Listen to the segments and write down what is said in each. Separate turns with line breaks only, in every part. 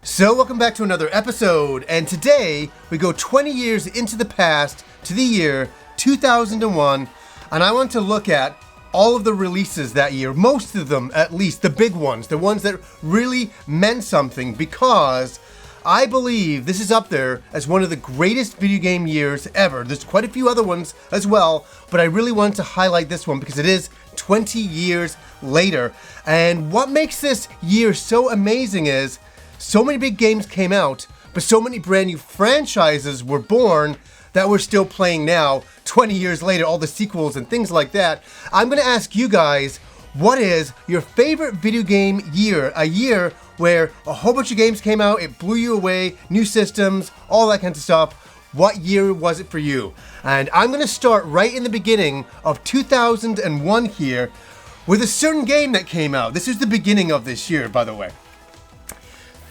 So welcome back to another episode, and today we go 20 years into the past to the year 2001, and I want to look at all of the releases that year, most of them at least, the big ones, the ones that really meant something, because I believe this is up there as one of the greatest video game years ever. There's quite a few other ones as well, but I really wanted to highlight this one because it is 20 years later. And what makes this year so amazing is so many big games came out, but so many brand new franchises were born that we're still playing now, 20 years later, all the sequels and things like that. I'm gonna ask you guys, what is your favorite video game year? A year where a whole bunch of games came out, it blew you away, new systems, all that kind of stuff. What year was it for you? And I'm gonna start right in the beginning of 2001 here with a certain game that came out. This is the beginning of this year, by the way.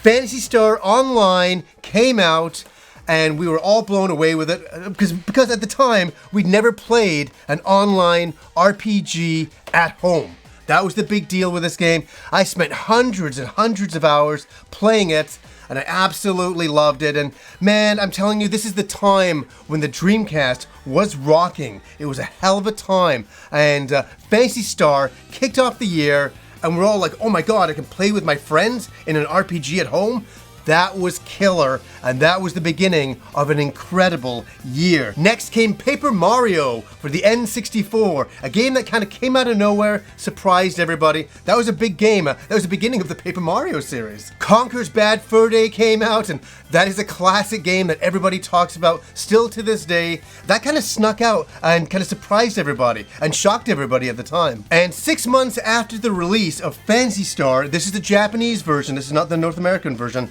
Phantasy Star Online came out, and we were all blown away with it because at the time we'd never played an online RPG at home. That was the big deal with this game. I spent hundreds and hundreds of hours playing it, and I absolutely loved it. And man, I'm telling you, this is the time when the Dreamcast was rocking. It was a hell of a time, and Phantasy Star kicked off the year. And we're all like, oh my god, I can play with my friends in an RPG at home? That was killer, and that was the beginning of an incredible year. Next came Paper Mario for the N64, a game that kind of came out of nowhere, surprised everybody. That was a big game. That was the beginning of the Paper Mario series. Conker's Bad Fur Day came out, and that is a classic game that everybody talks about still to this day. That kind of snuck out and kind of surprised everybody and shocked everybody at the time. And 6 months after the release of Phantasy Star, this is the Japanese version, this is not the North American version,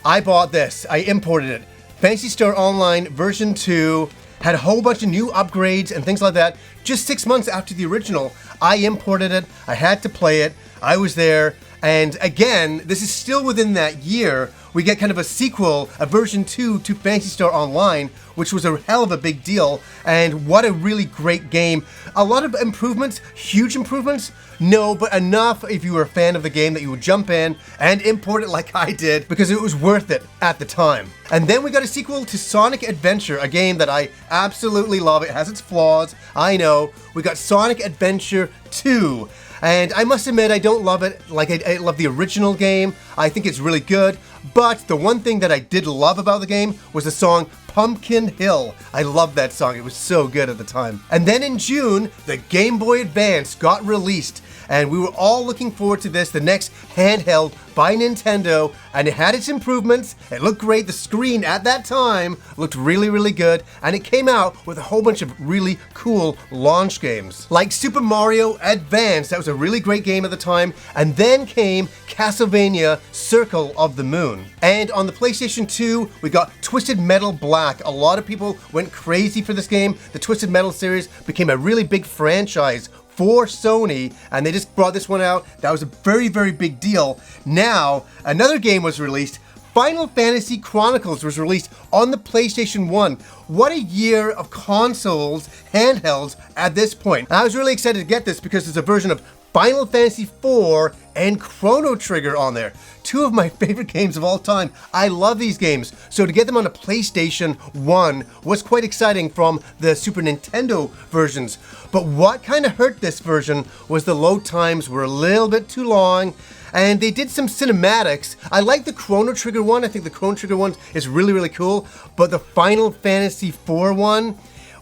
I bought this. I imported it. Phantasy Star Online version 2 had a whole bunch of new upgrades and things like that. Just 6 months after the original, I imported it. I had to play it. I was there. And again, this is still within that year. We get kind of a sequel, a version 2 to Phantasy Star Online, which was a hell of a big deal. And what a really great game. A lot of improvements, huge improvements. No, but enough if you were a fan of the game that you would jump in and import it like I did because it was worth it at the time. And then we got a sequel to Sonic Adventure, a game that I absolutely love. It has its flaws, I know. We got Sonic Adventure 2. And I must admit, I don't love it like I love the original game. I think it's really good. But the one thing that I did love about the game was the song Pumpkin Hill. I loved that song. It was so good at the time. And then in June, the Game Boy Advance got released. And we were all looking forward to this, the next handheld by Nintendo, and it had its improvements. It looked great. The screen at that time looked really, really good, and it came out with a whole bunch of really cool launch games. Like Super Mario Advance, that was a really great game at the time, and then came Castlevania Circle of the Moon. And on the PlayStation 2, we got Twisted Metal Black. A lot of people went crazy for this game. The Twisted Metal series became a really big franchise for Sony, and they just brought this one out. That was a very, very big deal. Now, another game was released. Final Fantasy Chronicles was released on the PlayStation 1. What a year of consoles, handhelds at this point. I was really excited to get this because there's a version of Final Fantasy IV and Chrono Trigger on there. Two of my favorite games of all time. I love these games. So to get them on a PlayStation 1 was quite exciting from the Super Nintendo versions. But what kind of hurt this version was the load times were a little bit too long. And they did some cinematics. I like the Chrono Trigger one. I think the Chrono Trigger one is really, really cool. But the Final Fantasy IV one,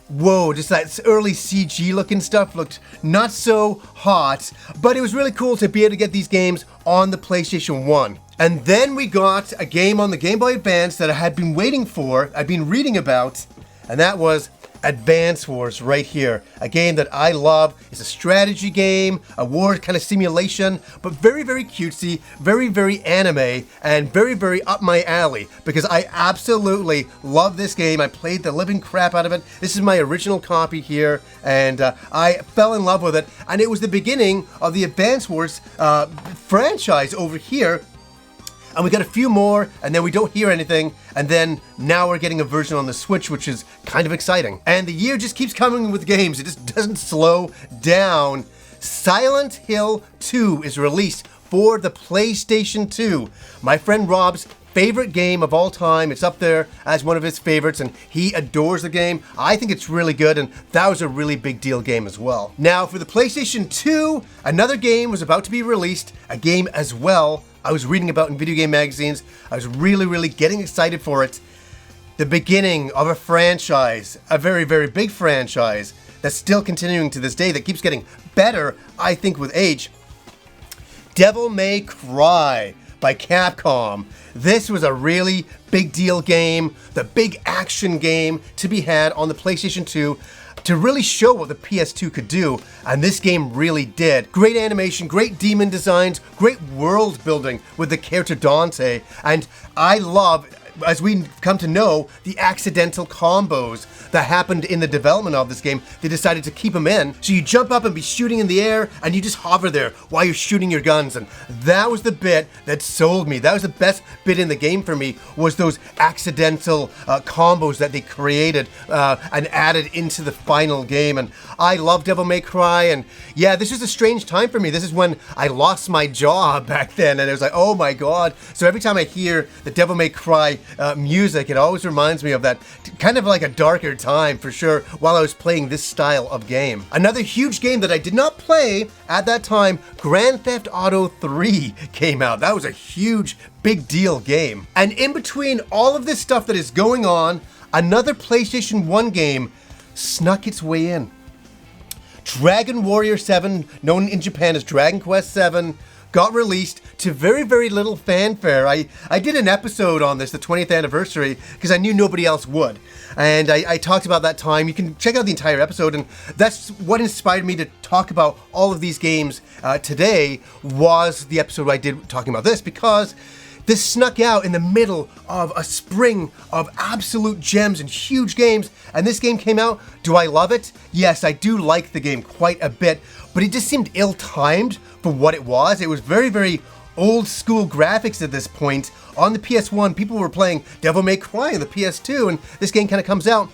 whoa, just that early CG looking stuff looked not so hot, but it was really cool to be able to get these games on the PlayStation 1. And then we got a game on the Game Boy Advance that I had been waiting for, I'd been reading about, and that was Advance Wars right here. A game that I love. It's a strategy game, a war kind of simulation, but very, very cutesy, very, very anime, and very, very up my alley because I absolutely love this game. I played the living crap out of it. This is my original copy here, and I fell in love with it, and it was the beginning of the Advance Wars franchise over here. And we got a few more, and then we don't hear anything, and then now we're getting a version on the Switch, which is kind of exciting. And the year just keeps coming with games. It just doesn't slow down. Silent Hill 2 is released for the PlayStation 2. My friend Rob's favorite game of all time. It's up there as one of his favorites, and he adores the game. I think it's really good, and that was a really big deal game as well. Now, for the PlayStation 2, another game was about to be released, a game as well I was reading about in video game magazines. I was really getting excited for it. The beginning of a franchise, a very big franchise that's still continuing to this day, that keeps getting better, I think, with age. Devil May Cry by Capcom. This was a really big deal game, the big action game to be had on the PlayStation 2 to really show what the PS2 could do, and this game really did. Great animation, great demon designs, great world building with the character Dante, and I love, as we come to know, the accidental combos that happened in the development of this game. They decided to keep them in. So you jump up and be shooting in the air, and you just hover there while you're shooting your guns. And that was the bit that sold me. That was the best bit in the game for me, was those accidental combos that they created and added into the final game. And I love Devil May Cry. And yeah, this was a strange time for me. This is when I lost my job back then. And it was like, oh my God. So every time I hear the Devil May Cry music, it always reminds me of that kind of like a darker time for sure while I was playing this style of game. Another huge game that I did not play at that time, Grand Theft Auto 3 came out. That was a huge, big deal game. And in between all of this stuff that is going on, another PlayStation 1 game snuck its way in. Dragon Warrior 7, known in Japan as Dragon Quest 7, got released to very little fanfare. I did an episode on this, the 20th anniversary, because I knew nobody else would. And I talked about that time. You can check out the entire episode, and that's what inspired me to talk about all of these games today, was the episode I did talking about this, because this snuck out in the middle of a spring of absolute gems and huge games, and this game came out. Do I love it? Yes, I do like the game quite a bit, but it just seemed ill-timed for what it was. It was very old school graphics at this point. On the PS1, people were playing Devil May Cry on the PS2, and this game kind of comes out.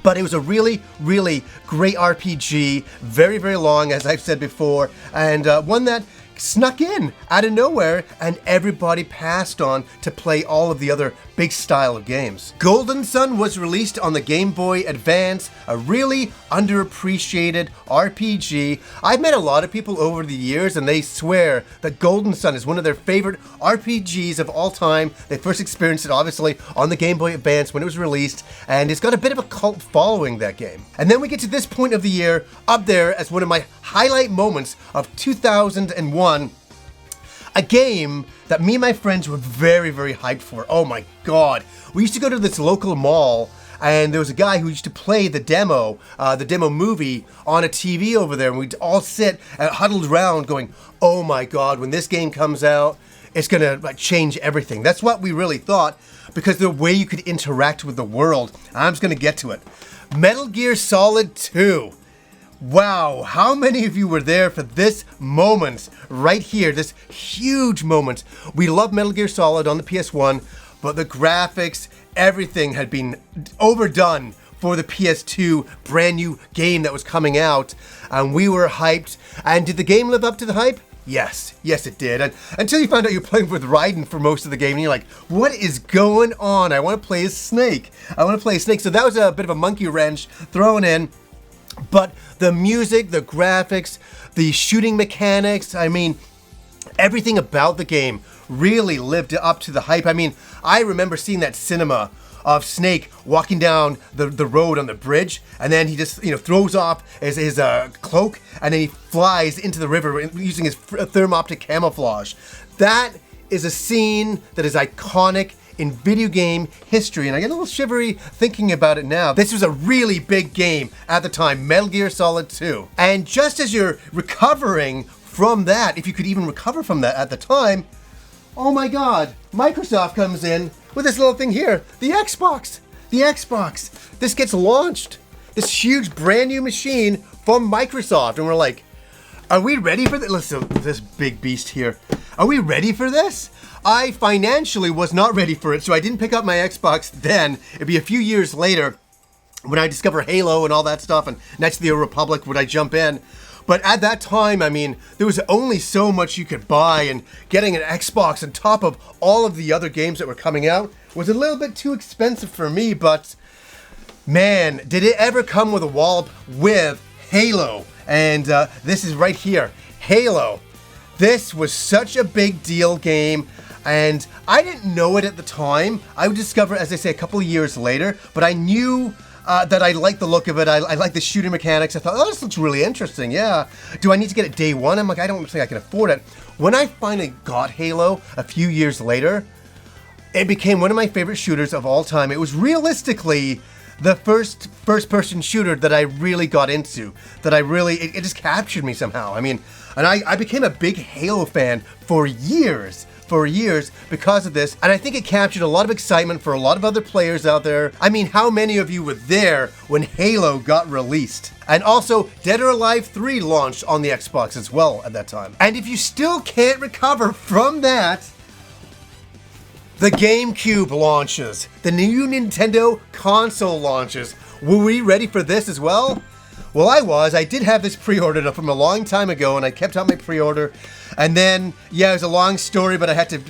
But it was a really great RPG, very long, as I've said before, and one that snuck in out of nowhere, and everybody passed on to play all of the other big style of games. Golden Sun was released on the Game Boy Advance, a really underappreciated RPG. I've met a lot of people over the years, and they swear that Golden Sun is one of their favorite RPGs of all time. They first experienced it obviously on the Game Boy Advance when it was released, and it's got a bit of a cult following, that game. And then we get to this point of the year, up there as one of my highlight moments of 2001, a game that me and my friends were very hyped for. Oh my God. We used to go to this local mall, and there was a guy who used to play the demo movie on a TV over there, and we'd all sit huddled around going, oh my God, when this game comes out, it's gonna like change everything. That's what we really thought, because the way you could interact with the world. I'm just gonna get to it. Metal Gear Solid 2. Wow, how many of you were there for this moment right here, this huge moment? We love Metal Gear Solid on the PS1, but the graphics, everything had been overdone for the PS2 brand new game that was coming out, and we were hyped. And did the game live up to the hype? Yes it did. And until you found out you're playing with Raiden for most of the game, and you're like, what is going on? I want to play as Snake. So that was a bit of a monkey wrench thrown in. But the music, the graphics, the shooting mechanics, I mean, everything about the game really lived up to the hype. I mean, I remember seeing that cinema of Snake walking down the road on the bridge, and then he just, throws off his cloak, and then he flies into the river using his thermoptic camouflage. That is a scene that is iconic in video game history, and I get a little shivery thinking about it now. This was a really big game at the time, Metal Gear Solid 2. And just as you're recovering from that, if you could even recover from that at the time, oh my God, Microsoft comes in with this little thing here, the Xbox. This gets launched, this huge brand new machine from Microsoft, and we're like, are we ready for this? Listen, this big beast here. Are we ready for this? I financially was not ready for it, so I didn't pick up my Xbox then. It'd be a few years later when I discover Halo and all that stuff, and Knights of the Old Republic would I jump in. But at that time, I mean, there was only so much you could buy, and getting an Xbox on top of all of the other games that were coming out was a little bit too expensive for me. But man, did it ever come with a wallop with Halo. And this is right here, Halo. This was such a big deal game, and I didn't know it at the time. I would discover it, as I say, a couple of years later, but I knew that I liked the look of it. I liked the shooting mechanics. I thought, oh, this looks really interesting, yeah. Do I need to get it day one? I'm like, I don't think I can afford it. When I finally got Halo a few years later, it became one of my favorite shooters of all time. It was realistically the first-person shooter that I really got into, that I really, it just captured me somehow. I mean, and I became a big Halo fan for years because of this, and I think it captured a lot of excitement for a lot of other players out there. I mean, how many of you were there when Halo got released? And also, Dead or Alive 3 launched on the Xbox as well at that time. And if you still can't recover from that, the Gamecube launches, the new Nintendo console launches. Were we ready for this as well? Well, I was. I did have this pre-ordered from a long time ago, and I kept out my pre-order. And then, yeah, it was a long story, but I had to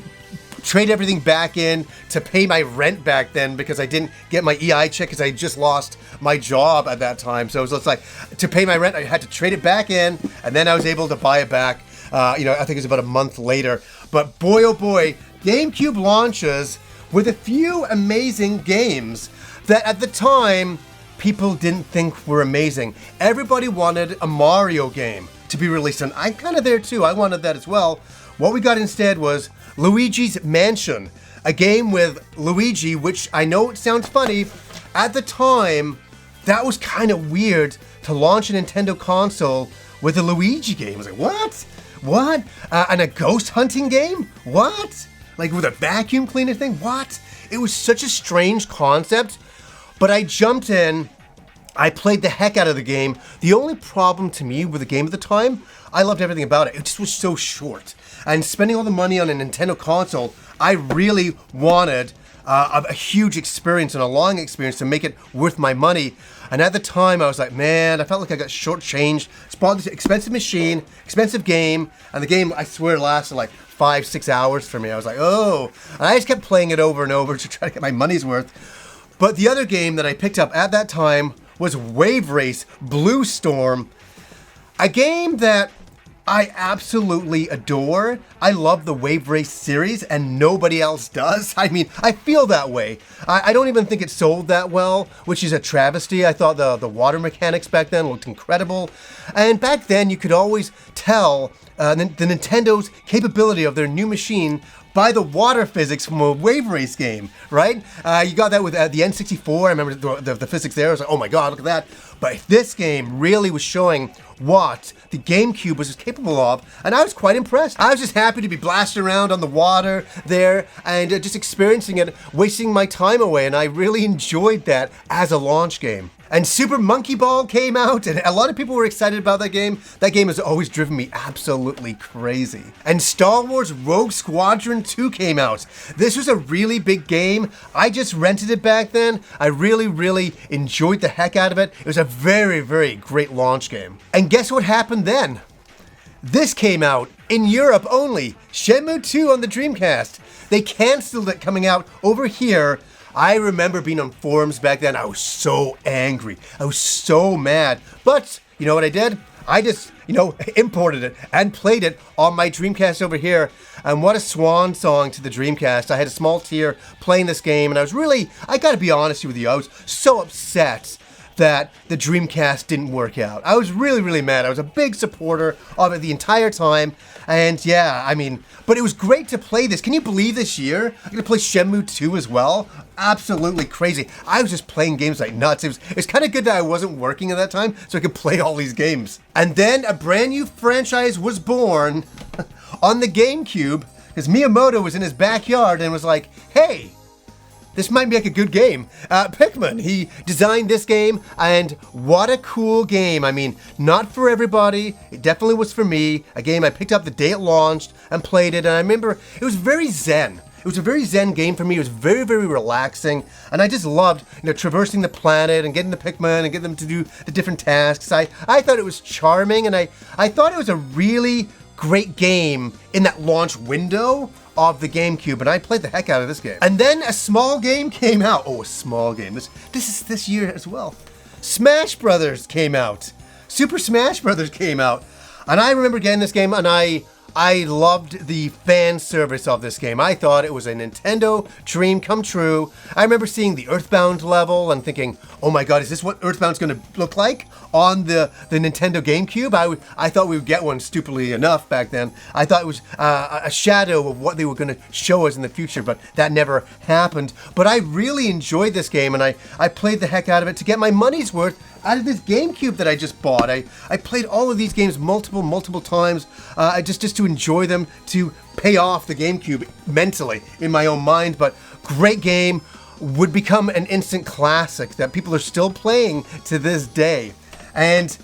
trade everything back in to pay my rent back then because I didn't get my EI check because I just lost my job at that time. So it was like, to pay my rent, I had to trade it back in, and then I was able to buy it back. I think it was about a month later. But boy, oh boy, GameCube launches with a few amazing games that at the time people didn't think were amazing. Everybody wanted a Mario game to be released, and I'm kind of there too. I wanted that as well. What we got instead was Luigi's Mansion, a game with Luigi, which I know it sounds funny. At the time, that was kind of weird to launch a Nintendo console with a Luigi game. I was like, what? What? And a ghost hunting game? What? Like with a vacuum cleaner thing? What? It was such a strange concept, but I jumped in. I played the heck out of the game. The only problem to me with the game at the time, I loved everything about it. It just was so short. And spending all the money on a Nintendo console, I really wanted a huge experience and a long experience to make it worth my money. And at the time, I was like, man, I felt like I got shortchanged. It's bought this expensive machine, expensive game, and the game, I swear, lasted like 5-6 hours for me. I was like, oh. And I just kept playing it over and over to try to get my money's worth. But the other game that I picked up at that time was Wave Race Blue Storm, a game that I absolutely adore. I love the Wave Race series, and nobody else does. I mean, I feel that way. I don't even think it sold that well, which is a travesty. I thought the water mechanics back then looked incredible. And back then, you could always tell the Nintendo's capability of their new machine by the water physics from a Wave Race game, right? You got that with the N64. I remember the physics there. I was like, oh my god, look at that. But this game really was showing what the GameCube was capable of, and I was quite impressed. I was just happy to be blasting around on the water there and just experiencing it, wasting my time away, and I really enjoyed that as a launch game. And Super Monkey Ball came out, and a lot of people were excited about that game. That game has always driven me absolutely crazy. And Star Wars Rogue Squadron 2 came out. This was a really big game. I just rented it back then. I really, really enjoyed the heck out of it. It was a very, very great launch game. And guess what happened then? This came out in Europe only. Shenmue 2 on the Dreamcast. They canceled it coming out over here. I remember being on forums back then. I was so angry. I was so mad. But you know what I did? I just, imported it and played it on my Dreamcast over here. And what a swan song to the Dreamcast. I had a small tear playing this game, and I gotta be honest with you, I was so upset that the Dreamcast didn't work out. I was really, really mad. I was a big supporter of it the entire time. And yeah, I mean, but it was great to play this. Can you believe this year I'm gonna play Shenmue 2 as well? Absolutely crazy. I was just playing games like nuts. It was kind of good that I wasn't working at that time, so I could play all these games. And then a brand new franchise was born on the GameCube, because Miyamoto was in his backyard and was like, hey, this might be like a good game. Pikmin, he designed this game, and what a cool game. I mean, not for everybody. It definitely was for me. A game I picked up the day it launched and played it, and I remember it was very zen. It was a very zen game for me. It was very, very relaxing. And I just loved, traversing the planet and getting the Pikmin and getting them to do the different tasks. I thought it was charming, and I thought it was a really great game in that launch window of the Gamecube, and I played the heck out of this game. And then a small game came out. Oh, a small game. This is this year as well. Smash Brothers came out. Super Smash Brothers came out. And I remember getting this game, and I loved the fan service of this game. I thought it was a Nintendo dream come true. I remember seeing the Earthbound level and thinking, oh my god, is this what Earthbound's gonna look like on the Nintendo GameCube? I thought we would get one, stupidly enough, back then. I thought it was a shadow of what they were gonna show us in the future, but that never happened. But I really enjoyed this game, and I played the heck out of it to get my money's worth out of this GameCube that I just bought. I played all of these games multiple times, just to enjoy them, to pay off the GameCube mentally in my own mind. But great game, would become an instant classic that people are still playing to this day. And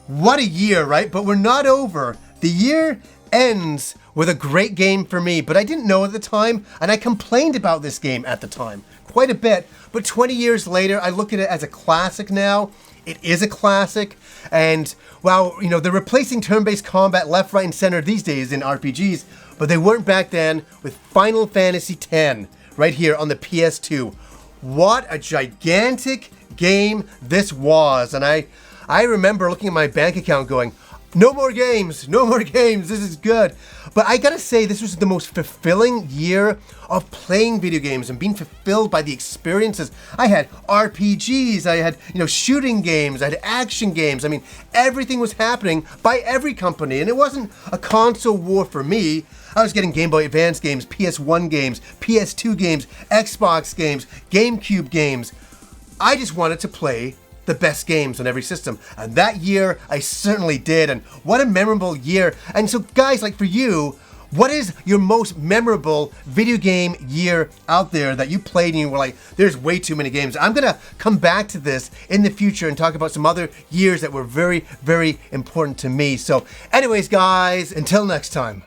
what a year, right? But we're not over. The year ends with a great game for me, but I didn't know at the time, and I complained about this game at the time quite a bit. But 20 years later, I look at it as a classic now. It is a classic, and while they're replacing turn-based combat left, right, and center these days in RPGs, but they weren't back then with Final Fantasy X right here on the PS2. What a gigantic game this was. And I remember looking at my bank account going, no more games, this is good. But I gotta say, this was the most fulfilling year of playing video games and being fulfilled by the experiences. I had RPGs, I had shooting games, I had action games. I mean, everything was happening by every company, and it wasn't a console war for me. I was getting Game Boy Advance games, PS1 games, PS2 games, Xbox games, GameCube games. I just wanted to play the best games on every system. And that year, I certainly did. And what a memorable year. And so guys, like for you, what is your most memorable video game year out there that you played and you were like, there's way too many games? I'm gonna come back to this in the future and talk about some other years that were very, very important to me. So anyways, guys, until next time.